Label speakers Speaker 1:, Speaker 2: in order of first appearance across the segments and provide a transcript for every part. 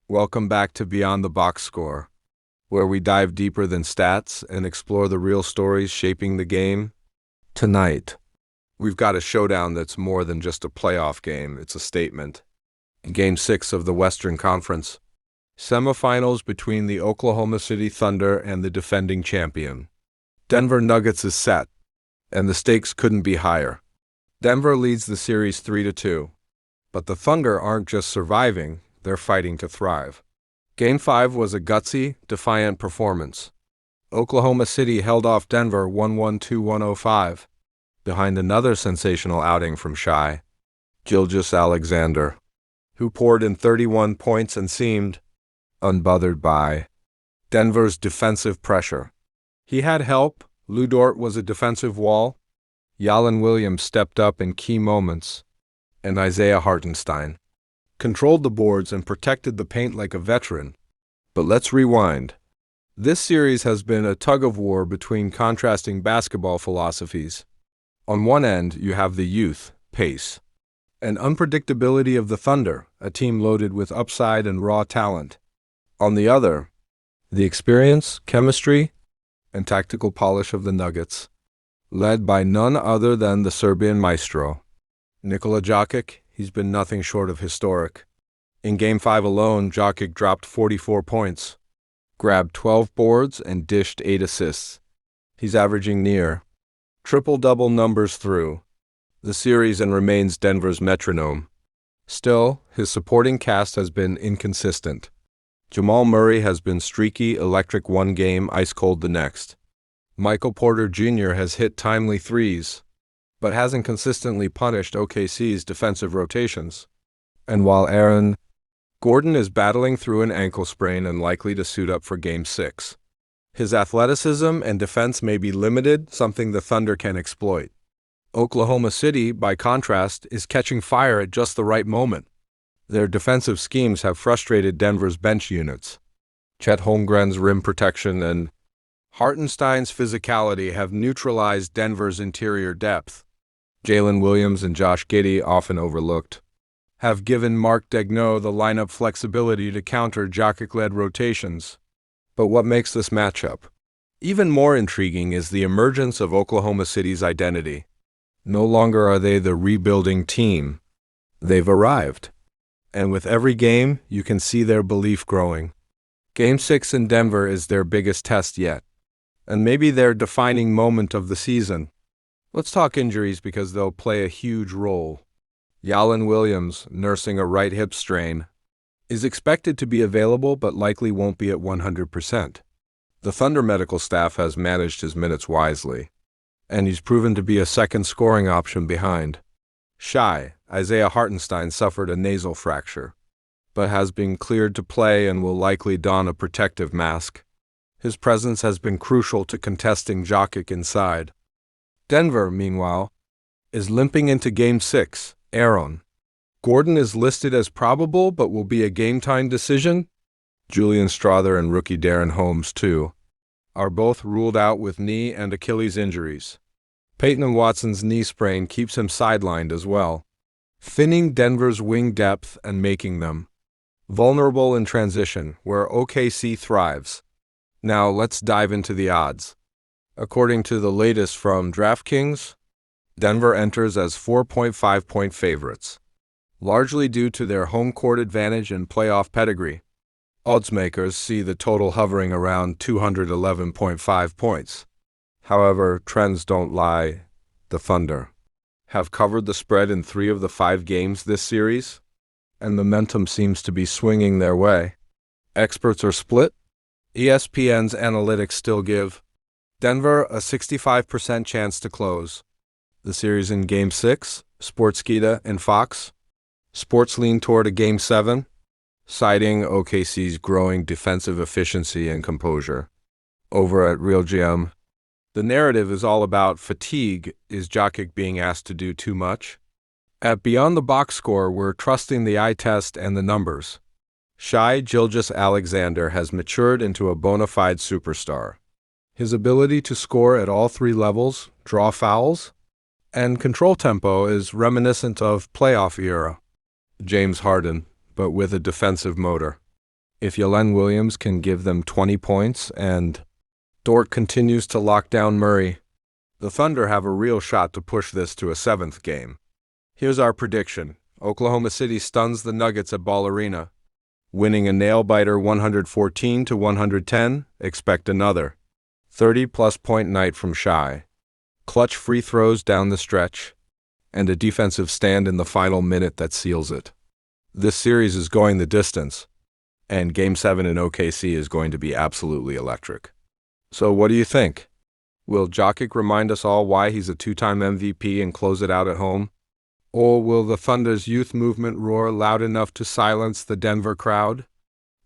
Speaker 1: Welcome back to Beyond the Box Score, where we dive deeper than stats and explore the real stories shaping the game. Tonight, we've got a showdown that's more than just a playoff game, it's a statement. Game 6 of the Western Conference Semifinals between the Oklahoma City Thunder and the defending champion. Denver Nuggets is set, and the stakes couldn't be higher. Denver leads the series 3-2, but the Thunder aren't just surviving, they're fighting to thrive. Game 5 was a gutsy, defiant performance. Oklahoma City held off Denver 112-105, behind another sensational outing from Shai Gilgeous-Alexander, who poured in 31 points and seemed unbothered by Denver's defensive pressure. He had help. Lu Dort was a defensive wall. Jalen Williams stepped up in key moments, and Isaiah Hartenstein controlled the boards and protected the paint like a veteran. But let's rewind. This series has been a tug-of-war between contrasting basketball philosophies. On one end, you have the youth, pace, and unpredictability of the Thunder, a team loaded with upside and raw talent. On the other, the experience, chemistry, and tactical polish of the Nuggets, led by none other than the Serbian maestro, Nikola Jokic. He's been nothing short of historic. In Game 5 alone, Jokic dropped 44 points, grabbed 12 boards, and dished 8 assists. He's averaging near triple-double numbers through the series and remains Denver's metronome. Still, his supporting cast has been inconsistent. Jamal Murray has been streaky, electric one game, ice-cold the next. Michael Porter Jr. has hit timely threes, but hasn't consistently punished OKC's defensive rotations. And while Aaron Gordon is battling through an ankle sprain and likely to suit up for Game 6, his athleticism and defense may be limited, something the Thunder can exploit. Oklahoma City, by contrast, is catching fire at just the right moment. Their defensive schemes have frustrated Denver's bench units. Chet Holmgren's rim protection and Hartenstein's physicality have neutralized Denver's interior depth. Jalen Williams and Josh Giddey, often overlooked, have given Mark Daigneault the lineup flexibility to counter Jokic-led rotations. But what makes this matchup even more intriguing is the emergence of Oklahoma City's identity. No longer are they the rebuilding team. They've arrived. And with every game, you can see their belief growing. Game 6 in Denver is their biggest test yet, and maybe their defining moment of the season. Let's talk injuries because they'll play a huge role. Jalen Williams, nursing a right hip strain, is expected to be available but likely won't be at 100%. The Thunder medical staff has managed his minutes wisely, and he's proven to be a second scoring option behind. Isaiah Hartenstein suffered a nasal fracture, but has been cleared to play and will likely don a protective mask. His presence has been crucial to contesting Jokic inside. Denver, meanwhile, is limping into Game 6. Aaron Gordon is listed as probable but will be a game-time decision. Julian Strawther and rookie Darren Holmes, too, are both ruled out with knee and Achilles injuries. Peyton Watson's knee sprain keeps him sidelined as well, thinning Denver's wing depth and making them vulnerable in transition, where OKC thrives. Now let's dive into the odds. According to the latest from DraftKings, Denver enters as 4.5-point favorites, largely due to their home court advantage and playoff pedigree. Oddsmakers see the total hovering around 211.5 points. However, trends don't lie. The Thunder have covered the spread in 3 of the 5 games this series, and momentum seems to be swinging their way. Experts are split. ESPN's analytics still give Denver a 65% chance to close the series in Game 6. Sportskeeda and Fox Sports lean toward a Game 7, citing OKC's growing defensive efficiency and composure. Over at RealGM, the narrative is all about fatigue. Is Jokic being asked to do too much? At Beyond the Box Score, we're trusting the eye test and the numbers. Shai Gilgeous-Alexander has matured into a bona fide superstar. His ability to score at all 3 levels, draw fouls, and control tempo is reminiscent of playoff era James Harden, but with a defensive motor. If Jalen Williams can give them 20 points and Dort continues to lock down Murray, the Thunder have a real shot to push this to a seventh game. Here's our prediction. Oklahoma City stuns the Nuggets at Ball Arena. Winning a nail-biter 114-110, expect another 30-plus point night from Shai. Clutch free throws down the stretch, and a defensive stand in the final minute that seals it. This series is going the distance, and Game 7 in OKC is going to be absolutely electric. So what do you think? Will Jokic remind us all why he's a two-time MVP and close it out at home? Or will the Thunder's youth movement roar loud enough to silence the Denver crowd?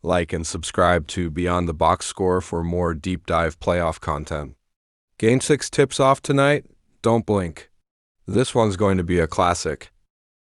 Speaker 1: Like and subscribe to Beyond the Box Score for more deep dive playoff content. Game 6 tips off tonight? Don't blink. This one's going to be a classic.